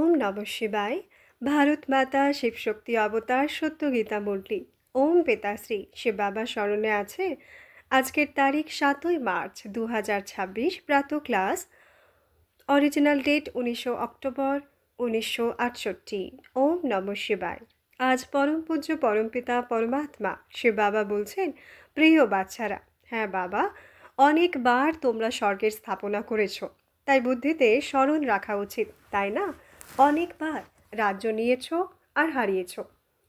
ওম নমঃ শিবায়। ভারত মাতা শিবশক্তি অবতার সত্যগীতা মুরলি। ওম পিতাশ্রী শিব বাবা স্মরণে আছে। আজকের তারিখ ৭ই মার্চ ২০২৬, প্রাতঃ ক্লাস। অরিজিনাল ডেট ১৯ অক্টোবর ১৯৬৮। ওম নমঃ শিবায়। আজ পরম পূজ্য পরমপিতা পরমাত্মা শিব বাবা বলছেন, প্রিয় বাচ্চারা, হ্যাঁ বাবা, অনেকবার তোমরা স্বর্গের স্থাপনা করেছো, তাই বুদ্ধিতে স্মরণ রাখা উচিত, তাই না? অনেকবার রাজ্য নিয়েছো আর হারিয়েছো,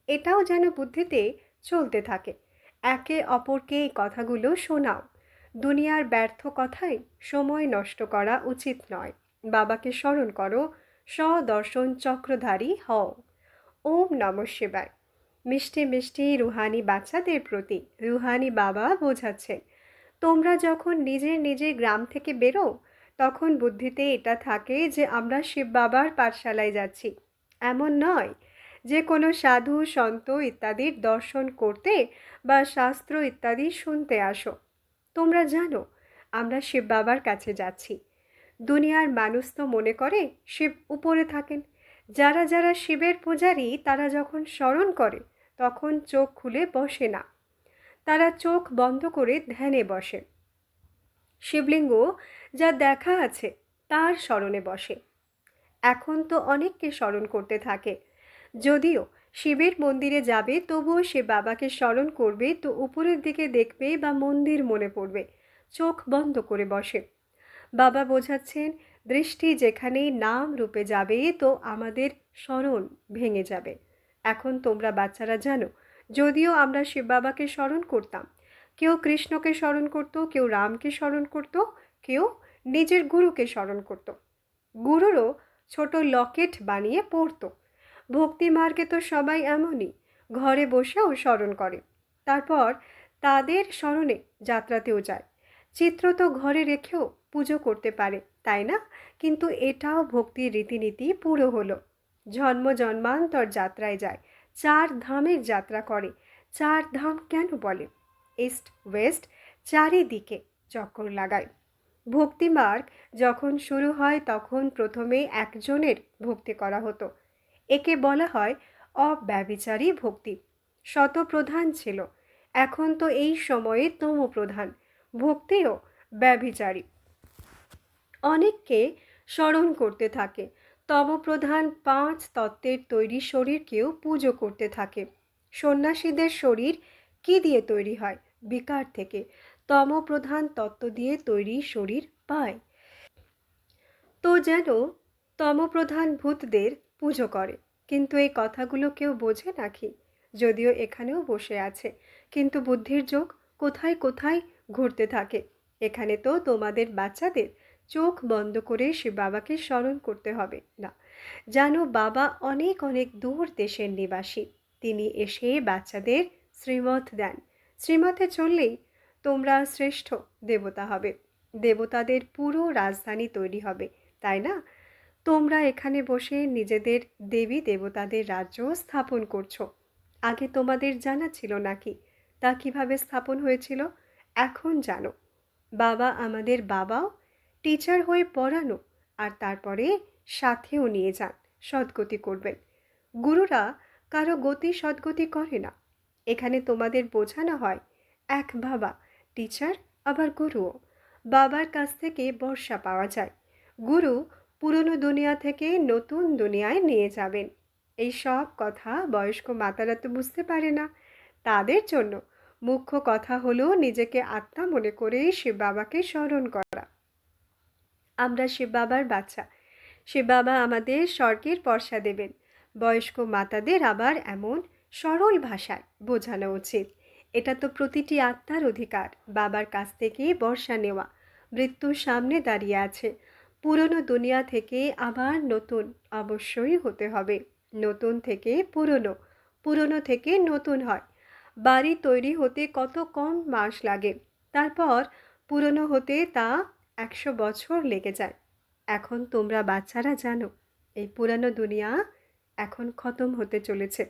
এটাও যেন বুদ্ধিতে চলতে থাকে। একে অপরকে এই কথাগুলো শোনাও। দুনিয়ার ব্যর্থ কথায় সময় নষ্ট করা উচিত নয়। বাবাকে স্মরণ করো, স্বদর্শন চক্রধারী হও। ওম নমঃ শিবায়। মিষ্টি মিষ্টি রুহানি বাচ্চাদের প্রতি রুহানি বাবা বোঝাচ্ছেন, তোমরা যখন নিজের নিজের গ্রাম থেকে বেরো, তখন বুদ্ধিতে এটা থাকে যে আমরা শিব বাবার পাঠশালায় যাচ্ছি। এমন নয় যে কোনো সাধু সন্ত ইত্যাদির দর্শন করতে বা শাস্ত্র ইত্যাদি শুনতে আসো। তোমরা জানো আমরা শিব বাবার কাছে যাচ্ছি। দুনিয়ার মানুষ তো মনে করে শিব উপরে থাকেন। যারা যারা শিবের পূজারী তারা যখন স্মরণ করে তখন চোখ খুলে বসে না, তারা চোখ বন্ধ করে ধ্যানে বসে। শিবলিঙ্গ যা দেখা আছে তার স্মরণে বসে। এখন তো অনেককে স্মরণ করতে থাকে। যদিও শিবের মন্দিরে যাবে তবুও সে বাবাকে স্মরণ করবে তো উপরের দিকে দেখবে বা মন্দির মনে পড়বে, চোখ বন্ধ করে বসে। বাবা বোঝাচ্ছেন, দৃষ্টি যেখানেই নাম রূপে যাবে তো আমাদের স্মরণ ভেঙে যাবে। এখন তোমরা বাচ্চারা জানো, যদিও আমরা শিব বাবাকে স্মরণ করতাম, কেউ কৃষ্ণকে স্মরণ করত, কেউ রামকে স্মরণ করত, কেউ নিজের গুরুকে স্মরণ করত। গুরুরও ছোট লকেট বানিয়ে পড়তো। ভক্তি মার্গে তো সবাই এমনই, ঘরে বসেও স্মরণ করে, তারপর তাদের স্মরণে যাত্রাতেও যায়। চিত্র তো ঘরে রেখেও পুজো করতে পারে, তাই না? কিন্তু এটাও ভক্তির রীতিনীতি পুরো হলো। জন্ম জন্মান্তর যাত্রায় যায়, 4 ধামের যাত্রা করে। 4 ধাম কেন বলে? ইস্ট ওয়েস্ট চারিদিকে চক্কর লাগায়। ভক্তিমার্গ যখন শুরু হয় তখন প্রথমে একজনের ভক্তি করা হতো। একে বলা হয় অব্যভিচারী ভক্তি। শতপ্রধান ছিল, এখন তো এই সময়ে তমপ্রধান। ভক্তিও ব্যভিচারী। অনেককে স্মরণ করতে থাকে। তমপ্রধান 5 তত্ত্বের তৈরি শরীরকেও পুজো করতে থাকে। সন্ন্যাসীদের শরীর কি দিয়ে তৈরি হয়? বিকার থেকে। তমপ্রধান তত্ত্ব দিয়ে তৈরি শরীর পায়। তো যেন তমপ্রধান ভূতদের পুজো করে। কিন্তু এই কথাগুলো কেউ বোঝে নাকি? যদিও এখানেও বসে আছে, কিন্তু বুদ্ধির যোগ কোথায় কোথায় ঘুরতে থাকে। এখানে তো তোমাদের বাচ্চাদের চোখ বন্ধ করে শিব বাবাকে স্মরণ করতে হবে না। জানো বাবা অনেক অনেক দূর দেশের নিবাসী। তিনি এসে বাচ্চাদের শ্রীমত দেন। শ্রীমতে চললেই তোমরা শ্রেষ্ঠ দেবতা হবে। দেবতাদের পুরো রাজধানী তৈরি হবে, তাই না? তোমরা এখানে বসে নিজেদের দেবী দেবতাদের রাজ্য স্থাপন করছো। আগে তোমাদের জানা ছিল নাকি তা কিভাবে স্থাপন হয়েছিল? এখন জানো। বাবা আমাদের বাবাও টিচার হয়ে পড়ানো আর তারপরে সাথেও নিয়ে যান, সদ্গতি করবেন। গুরুরা কারো গতি সদ্গতি করে না। এখানে তোমাদের বোঝানো হয় এক বাবা, টিচার আবার গুরুও। বাবার কাছ থেকে বর্ষা পাওয়া যায়। গুরু পুরনো দুনিয়া থেকে নতুন দুনিয়ায় নিয়ে যাবেন। এই সব কথা বয়স্ক মাতারা তো বুঝতে পারে না। তাদের জন্য মুখ্য কথা হলো নিজেকে আত্মা মনে করে শিব বাবাকে স্মরণ করা। আমরা শিব বাবার বাচ্চা। শিব বাবা আমাদের স্বর্গের পর্সা দেবেন। বয়স্ক মাতাদের আবার এমন সরল ভাষায় বোঝানো উচিত। এটা তো প্রতিটি আত্মার অধিকার, বাবার কাছ থেকে বর্ষা নেওয়া। মৃত্যুর সামনে দাঁড়িয়ে আছে। পুরনো দুনিয়া থেকে আবার নতুন অবশ্যই হতে হবে। নতুন থেকে পুরনো, পুরনো থেকে নতুন হয়। বাড়ি তৈরি হতে কত কম মাস লাগে, তারপর পুরনো হতে তা 100 বছর লেগে যায়। এখন তোমরা বাচ্চারা জানো এই পুরানো দুনিয়া এখন খতম হতে চলেছে।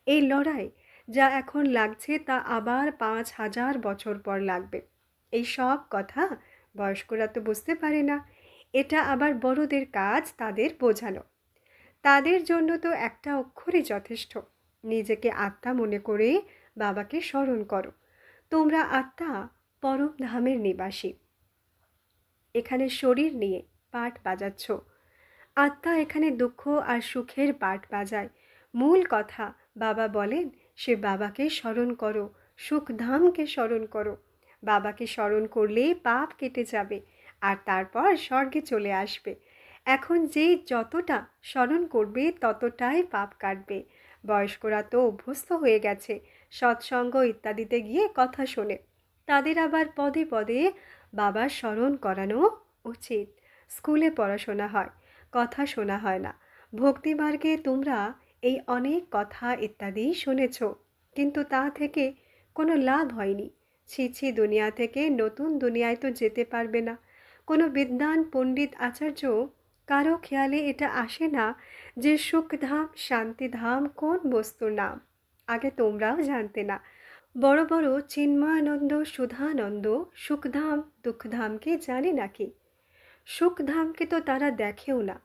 এই লড়াই যা এখন লাগছে তা আবার 5000 বছর পর লাগবে। এই সব কথা বয়স্করা তো বুঝতে পারে না। এটা আবার বড়দের কাজ তাদের বোঝানো। তাদের জন্য তো একটা অক্ষরই যথেষ্ট। নিজেকে আত্মা মনে করে বাবাকে স্মরণ করো। তোমরা আত্মা পরম ধামের নিবাসী। এখানে শরীর নিয়ে পাঠ বাজাচ্ছ। আত্মা এখানে দুঃখ আর সুখের পাঠ বাজায়। মূল কথা, বাবা বলেন সে বাবাকে স্মরণ করো, সুখধামকে স্মরণ করো। বাবাকে স্মরণ করলে পাপ কেটে যাবে আর তারপর স্বর্গে চলে আসবে। এখন যে যতটা স্মরণ করবে ততটাই পাপ কাটবে। বয়স্করা তো অভ্যস্ত হয়ে গেছে সৎসঙ্গ ইত্যাদিতে গিয়ে কথা শোনে। তাদের আবার পদে পদে বাবার স্মরণ করানো উচিত। স্কুলে পড়াশোনা হয়, কথা শোনা হয় না। ভক্তিমার্গে তোমরা এই অনেক কথা ইত্যাদি শুনেছ, কিন্তু তা থেকে কোনো লাভ হয়নি। ছি ছি, দুনিয়া থেকে নতুন দুনিয়ায় তো যেতে পারবে না। কোনো বিদ্বান পণ্ডিত আচার্য কারো খেয়ালে এটা আসে না যে সুখধাম শান্তিধাম কোন বস্তুর নাম। আগে তোমরাও জানতে না। বড় বড় চিন্ময়ানন্দ সুধানন্দ সুখধাম দুঃখধামকে জানে নাকি? সুখধামকে তো তারা দেখেও না।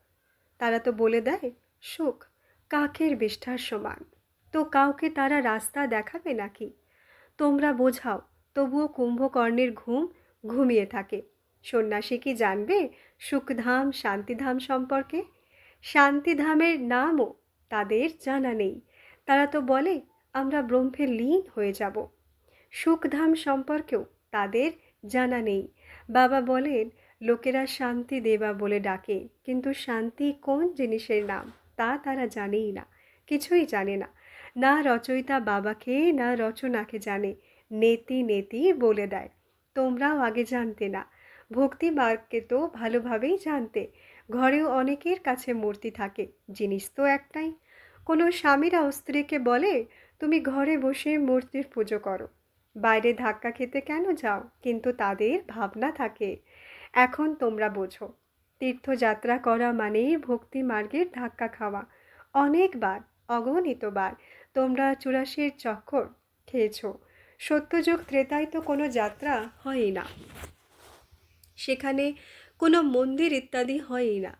তারা তো বলে দেয় সুখ কাকের বিষ্ঠার সমান। তো কাউকে তারা রাস্তা দেখাবে নাকি? তোমরা বোঝাও, তবুও কুম্ভকর্ণের ঘুম ঘুমিয়ে থাকে। সন্ন্যাসী কি জানবে সুখধাম শান্তিধাম সম্পর্কে? শান্তিধামের নামও তাদের জানা নেই। তারা তো বলে আমরা ব্রহ্মে লীন হয়ে যাব। সুখধাম সম্পর্কেও তাদের জানা নেই। বাবা বলেন লোকেরা শান্তি দেবা বলে ডাকে, কিন্তু শান্তি কোন জিনিসের নাম তা তারা জানেই না, কিছুই জানে না। না রচয়িতা বাবাকে না রচনাকে জানে, নেতি নেতি বলে দেয়। তোমরাও আগে জানতে না, ভক্তি মার্গকে তো ভালোভাবেই জানতে। ঘরেও অনেকের কাছে মূর্তি থাকে, জিনিস তো একটাই। কোনো স্বামীরাও স্ত্রীকে বলে তুমি ঘরে বসে মূর্তির পুজো করো, বাইরে ধাক্কা খেতে কেন যাও? কিন্তু তাদের ভাবনা থাকে। এখন তোমরা বোঝো, তীর্থযাত্রা করা মানেই ভক্তি মার্গের ধাক্কা খাওয়া। অনেকবার, অগণিতবার তোমরা 84 চক্কর খেয়েছ। সত্যযুগ ত্রেতায় তো কোনো যাত্রা হয়ই না, সেখানে কোনো মন্দির ইত্যাদি হয়ই না।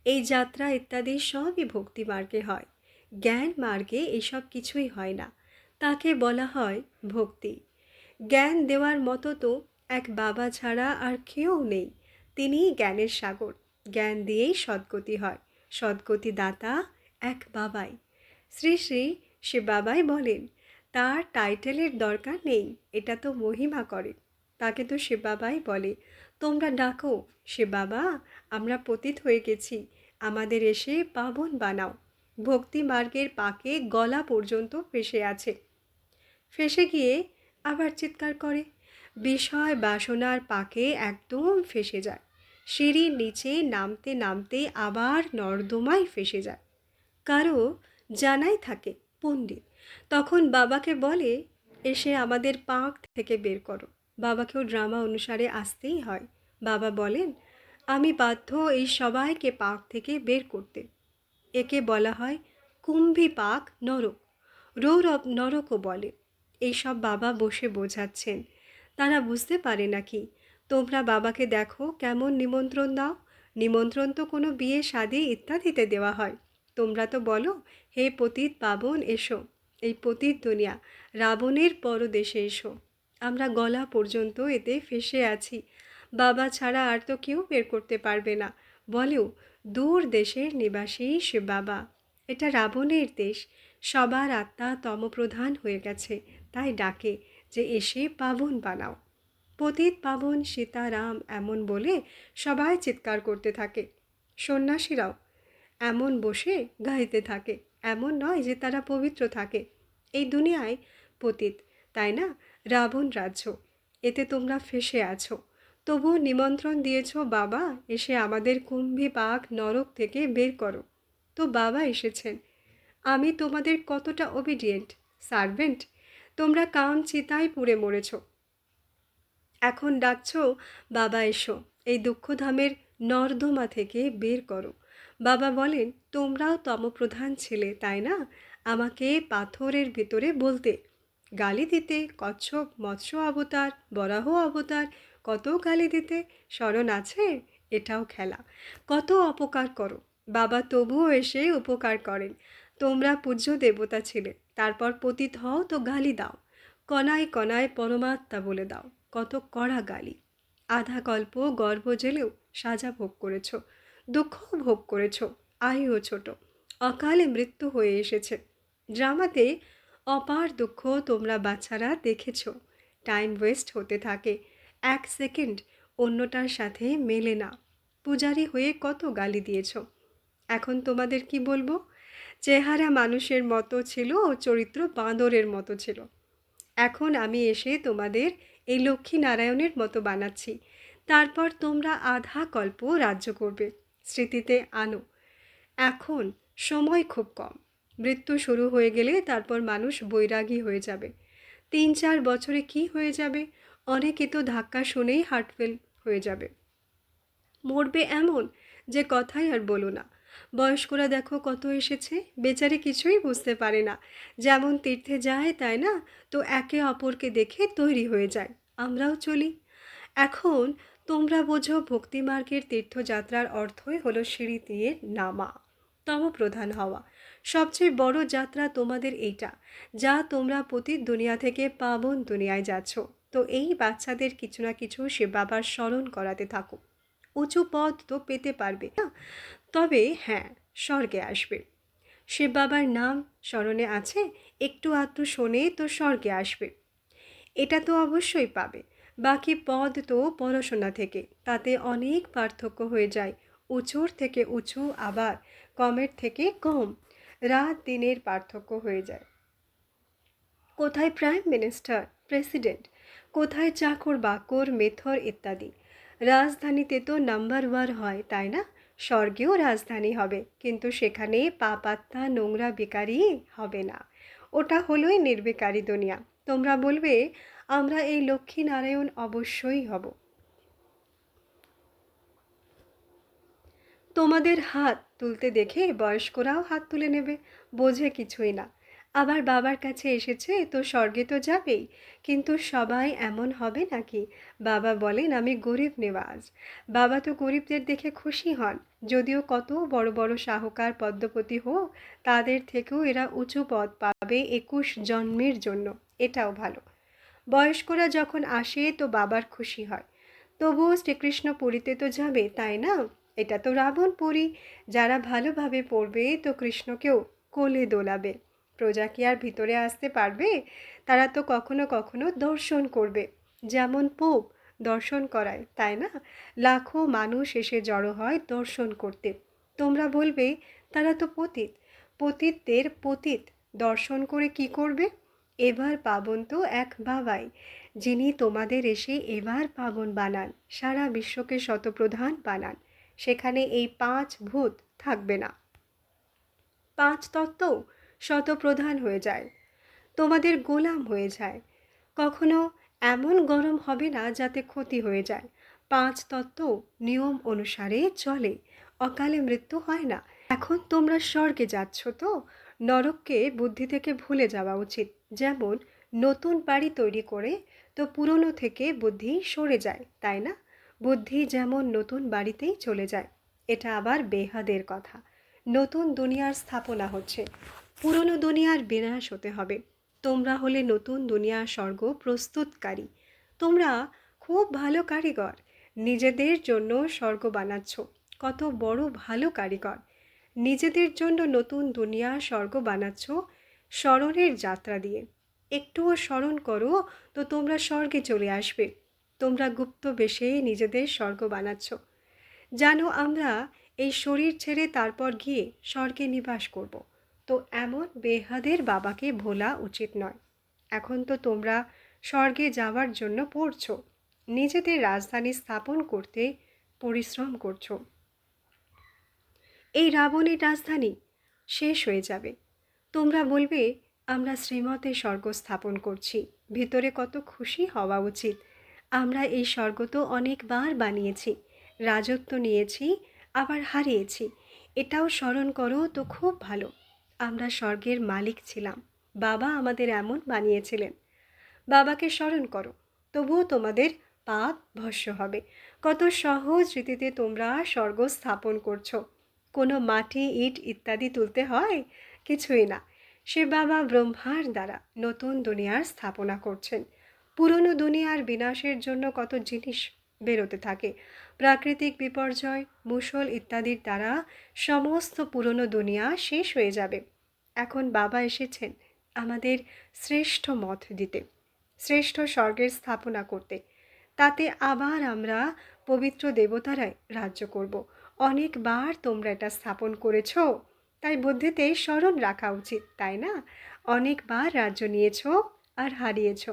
এই যাত্রা ইত্যাদি সবই ভক্তি মার্গে হয়। জ্ঞান মার্গে এসব কিছুই হয় না। তাকে বলা হয় ভক্তি। জ্ঞান দেওয়ার মতো তো এক বাবা ছাড়া আর কেউ নেই। তিনিই জ্ঞানের সাগর। জ্ঞান দিয়েই সদ্গতি হয়। সদ্গতি দাতা এক বাবাই। শ্রী শ্রী সে বাবাই বলেন তার টাইটেলের দরকার নেই, এটা তো মহিমা করে। তাকে তো সে বাবাই বলে। তোমরা ডাকো সে বাবা, আমরা পতিত হয়ে গেছি, আমাদের এসে পাবন বানাও। ভক্তি মার্গের পাকে গলা পর্যন্ত ফেসে আছে। ফেসে গিয়ে আবার চিৎকার করে। বিষয় বাসনার পাকে একদম ফেসে যায়। সিঁড়ির নিচে নামতে নামতে আবার নর্দমায় ফেসে যায়। কারো জানাই থাকে পণ্ডিত, তখন বাবাকে বলে এসে আমাদের পাক থেকে বের করো। বাবাকেও ড্রামা অনুসারে আসতেই হয়। বাবা বলেন আমি বাধ্য এই সবাইকে পাক থেকে বের করতে। একে বলা হয় কুম্ভী পাক নরক, রৌরব নরকও বলে। এইসব বাবা বসে বোঝাচ্ছেন। তারা বুঝতে পারে নাকি? তোমরা বাবাকে দেখো কেমন নিমন্ত্রণ দাও। নিমন্ত্রণ তো কোনো বিয়ে শাদী ইত্যাদিতে দেওয়া হয়। তোমরা তো বলো হে পতিত পাবন এসো, এই পতিত দুনিয়া রাবণের পরদেশে এসো। আমরা গলা পর্যন্ত এতে ফেসে আছি। বাবা ছাড়া আর তো কেউ বের করতে পারবে না। বলেও দূর দেশের নিবাসী সে বাবা। এটা রাবণের দেশ। সবার আত্মা তমপ্রধান হয়ে গেছে, তাই ডাকে যে এসে পাবন বানাও। পতিত পাবন সীতারাম এমন বলে সবাই চিৎকার করতে থাকে। সন্ন্যাসীরাও এমন বসে গাইতে থাকে। এমন নয় যে তারা পবিত্র থাকে। এই দুনিয়ায় পতিত, তাই না? রাবণ রাজ্য, এতে তোমরা ফেসে আছো। তবু নিমন্ত্রণ দিয়েছ বাবা এসে আমাদের কুম্ভী পাক নরক থেকে বের করো। তো বাবা এসেছেন। আমি তোমাদের কতটা ওবিডিয়েন্ট সার্ভেন্ট। তোমরা কাম চিতায় পুড়ে মরেছ, এখন ডাকছ বাবা এসো, এই দুঃখধামের নর্দমা থেকে বের করো। বাবা বলেন তোমরাও তমপ্রধান ছিলে, তাই না? আমাকে পাথরের ভিতরে বলতে, গালি দিতে, কচ্ছপ মৎস্য অবতার বরাহ অবতার কত গালি দিতে, স্মরণ আছে? এটাও খেলা। কত অপকার করো, বাবা তবুও এসে উপকার করেন। তোমরা পূজ্য দেবতা ছিলে, তারপর পতিত হও তো গালি দাও, কণায় কণায় পরমাত্মা বলে দাও, কত কড়া গালি। আধা কল্প গর্ভ জেলেও সাজা ভোগ করেছ, দুঃখও ভোগ করেছ, আয়ুও ছোট, অকালে মৃত্যু হয়ে এসেছে। ড্রামাতে অপার দুঃখ তোমরা বাচ্চারা দেখেছ। টাইম ওয়েস্ট হতে থাকে, এক সেকেন্ড অন্যটার সাথে মেলে না। পূজারি হয়ে কত গালি দিয়েছ। এখন তোমাদের কি বলবো? চেহারা মানুষের মতো ছিল, চরিত্র বাঁদরের মতো ছিল। এখন আমি এসে তোমাদের এই লক্ষ্মীনারায়ণের মতো বানাচ্ছি, তারপর তোমরা আধা কল্প রাজ্য করবে, স্মৃতিতে আনো। এখন সময় খুব কম। মৃত্যু শুরু হয়ে গেলে তারপর মানুষ বৈরাগী হয়ে যাবে। 3-4 বছরে কি হয়ে যাবে? অনেকে তো ধাক্কা শুনেই হার্ট ফেল হয়ে যাবে, মরবে এমন যে কথাই আর বলো না। বয়স্করা দেখো কত এসেছে, বেচারি কিছুই বুঝতে পারে না। যেমন তীর্থে যায় তাই না, তো একে অপরকে দেখে তৈরি হয়ে যায়। আমরাও চলি। এখন তোমরা বোঝো ভক্তিমার্গের তীর্থযাত্রার অর্থই হলো সিঁড়ি দিয়ে নামা, তমপ্রধান হওয়া। সবচেয়ে বড় যাত্রা তোমাদের এইটা, যা তোমরা পতিত দুনিয়া থেকে পাবন দুনিয়ায় যাচ্ছ। তো এই বাচ্চাদের কিছু না কিছু সে বাবার স্মরণ করাতে থাকো। উঁচু পদ তো পেতে পারবে না, তবে হ্যাঁ, স্বর্গে আসবে। শিব বাবার নাম স্মরণে আছে, একটু আধটু শোনে তো স্বর্গে আসবে, এটা তো অবশ্যই পাবে। বাকি পদ তো পড়াশোনা থেকে, তাতে অনেক পার্থক্য হয়ে যায়। উঁচুর থেকে উঁচু, আবার কমের থেকে কম, রাত দিনের পার্থক্য হয়ে যায়। কোথায় প্রাইম মিনিস্টার, প্রেসিডেন্ট, কোথায় চাকর বাকর, মেথর ইত্যাদি। রাজধানীতে তো নাম্বার ওয়ার হয়, তাই না? স্বর্গেও রাজধানী হবে, কিন্তু সেখানে পাপাত্তা নোংরা বেকারি হবে না। ওটা হলোই নির্বিকারী দুনিয়া। তোমরা বলবে আমরা এই লক্ষ্মী নারায়ণ অবশ্যই হব। তোমাদের হাত তুলতে দেখে বয়স্করাও হাত তুলে নেবে, বোঝে কিছুই না। আবার বাবার কাছে এসেছে তো স্বর্গে তো যাবেই, কিন্তু সবাই এমন হবে নাকি? বাবা বলেন আমি গরিব নেওয়াজ। বাবা তো গরিবদের দেখে খুশি হন। যদিও কত বড় বড় শাহকার পদ্মপতি হোক, তাদের থেকেও এরা উঁচু পদ পাবে 21 জন্মের জন্য। এটাও ভালো। বয়স্করা যখন আসে তো বাবার খুশি হয়। তবুও শ্রীকৃষ্ণ পুরীতে তো যাবে, তাই না? এটা তো রাবণপুরী। যারা ভালোভাবে পড়বে তো কৃষ্ণকেও কোলে দোলাবে। প্রজা কি আর ভিতরে আসতে পারবে? তারা তো কখনো কখনো দর্শন করবে, যেমন পোপ দর্শন করায়, তাই না? লাখো মানুষ এসে জড়ো হয় দর্শন করতে। তোমরা বলবে তারা তো পতিত, পতিতদের পতিত দর্শন করে কি করবে? এবার পাবন তো এক বাবাই, যিনি তোমাদের এসে এবার পাবন বানান, সারা বিশ্বকে শতপ্রধান বানান। সেখানে এই 5 ভূত থাকবে না, 5 তত্ত্ব শতপ্রধান হয়ে যায়, তোমাদের গোলাম হয়ে যায়। কখনো এমন গরম হবে না যাতে ক্ষতি হয়ে যায়। 5 তত্ত্ব নিয়ম অনুসারে চলে, অকালে মৃত্যু হয় না। এখন তোমরা স্বর্গে যাচ্ছ তো, নরককে বুদ্ধি থেকে ভুলে যাওয়া উচিত। যেমন নতুন বাড়ি তৈরি করে তো পুরনো থেকে বুদ্ধি সরে যায়, তাই না? বুদ্ধি যেমন নতুন বাড়িতেই চলে যায়। এটা আবার বেহাদের কথা। নতুন দুনিয়ার স্থাপনা হচ্ছে, পুরনো দুনিয়ার বিনাশ হতে হবে। তোমরা হলে নতুন দুনিয়া স্বর্গ প্রস্তুতকারী। তোমরা খুব ভালো কারিগর, নিজেদের জন্য স্বর্গ বানাচ্ছ। কত বড় ভালো কারিগর, নিজেদের জন্য নতুন দুনিয়া স্বর্গ বানাচ্ছ স্মরণের যাত্রা দিয়ে। একটুও স্মরণ করো তো তোমরা স্বর্গে চলে আসবে। তোমরা গুপ্ত বেশে নিজেদের স্বর্গ বানাচ্ছ। জানো আমরা এই শরীর ছেড়ে তারপর গিয়ে স্বর্গে নিবাস করব। তো এমন বেহাদের বাবাকে ভোলা উচিত নয়। এখন তো তোমরা স্বর্গে যাওয়ার জন্য পড়ছো, নিজেদের রাজধানী স্থাপন করতে পরিশ্রম করছো। এই রাবণের রাজধানী শেষ হয়ে যাবে। তোমরা বলবে আমরা শ্রীমতে স্বর্গ স্থাপন করছি, ভিতরে কত খুশি হওয়া উচিত। আমরা এই স্বর্গ তো অনেকবার বানিয়েছি, রাজত্ব নিয়েছি, আবার হারিয়েছি। এটাও স্মরণ করো তো খুব ভালো। আমরা স্বর্গের মালিক ছিলাম, বাবা আমাদের এমন বানিয়েছিলেন। বাবাকে স্মরণ করো, তবুও তোমাদের পাপ ভস্য হবে। কত সহজ রীতিতে তোমরা স্বর্গ স্থাপন করছো। কোনো মাটি, ইট ইত্যাদি তুলতে হয়? কিছুই না। শিব বাবা ব্রহ্মার দ্বারা নতুন দুনিয়ার স্থাপনা করছেন। পুরনো দুনিয়ার বিনাশের জন্য কত জিনিস বেরোতে থাকে। প্রাকৃতিক বিপর্যয়, মুষল ইত্যাদির দ্বারা সমস্ত পুরনো দুনিয়া শেষ হয়ে যাবে। এখন বাবা এসেছেন আমাদের শ্রেষ্ঠ মত দিতে, শ্রেষ্ঠ স্বর্গের স্থাপনা করতে। তাতে আবার আমরা পবিত্র দেবতারাই রাজ্য করব। অনেকবার তোমরা এটা স্থাপন করেছ, তাই বুদ্ধিতে স্মরণ রাখা উচিত, তাই না? অনেকবার রাজ্য নিয়েছ আর হারিয়েছ।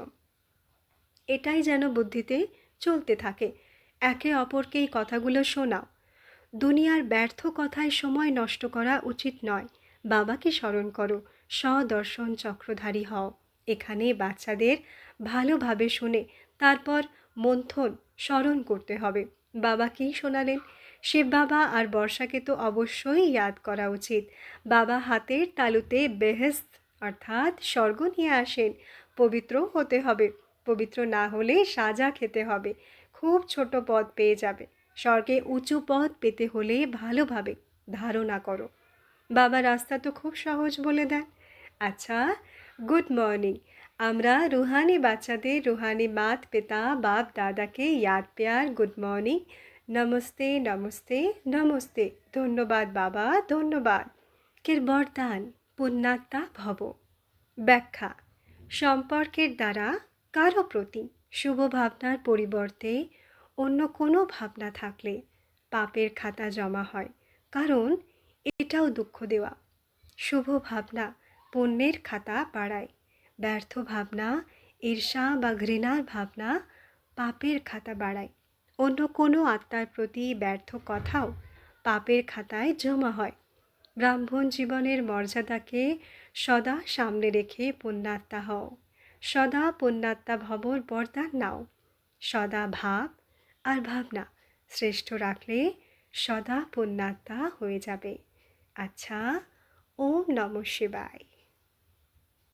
এটাই যেন বুদ্ধিতে চলতে থাকে। একে অপরকে এই কথাগুলো শোনাও। দুনিয়ার ব্যর্থ কথায় সময় নষ্ট করা উচিত নয়। বাবাকে স্মরণ করো, স্বদর্শন চক্রধারী হও। এখানে বাচ্চাদের ভালোভাবে শুনে তারপর মন্থন স্মরণ করতে হবে। বাবা কী শোনালেন? শিব বাবা আর বর্ষাকে তো অবশ্যই ইয়াদ করা উচিত। বাবা হাতের তালুতে বেহেস্ত অর্থাৎ স্বর্গ নিয়ে আসেন। পবিত্র হতে হবে। পবিত্র না হলে সাজা খেতে হবে। খুব ছোট পদ পেয়ে যাবে। স্বর্গে উঁচু পদ পেতে হলে ভালোভাবে ধারণা করো। বাবা রাস্তা তো খুব সহজ বলে দেন। আচ্ছা, গুড মর্নিং। আমরা রুহানি বাচ্চাদের রুহানি মাত পিতা বাপ দাদাকে ইয়াদ প্যার গুড মর্নিং, নমস্তে নমস্তে নমস্তে। ধন্যবাদ বাবা, ধন্যবাদ। কের বরদান পুণ্যাত্মা ভব। ব্যাখ্যা: সম্পর্কের দ্বারা কারো প্রতি শুভ ভাবনার পরিবর্তে অন্য কোনো ভাবনা থাকলে পাপের খাতা জমা হয়, কারণ এটাও দুঃখ দেওয়া। শুভ ভাবনা পুণ্যের খাতা বাড়ায়, ব্যর্থ ভাবনা, ঈর্ষা বা ঘৃণার ভাবনা পাপের খাতা বাড়ায়। অন্য কোনো আত্মার প্রতি ব্যর্থ কথাও পাপের খাতায় জমা হয়। ব্রাহ্মণ জীবনের মর্যাদাকে সদা সামনে রেখে পুণ্যাত্মা হও। সদা পুণ্যাত্মা ভবর বরদান নাও। সদা ভাব আর ভাবনা শ্রেষ্ঠ রাখলে সদা পুণ্যাত্মা হয়ে যাবে। আচ্ছা, ওম নমঃ শিবায়।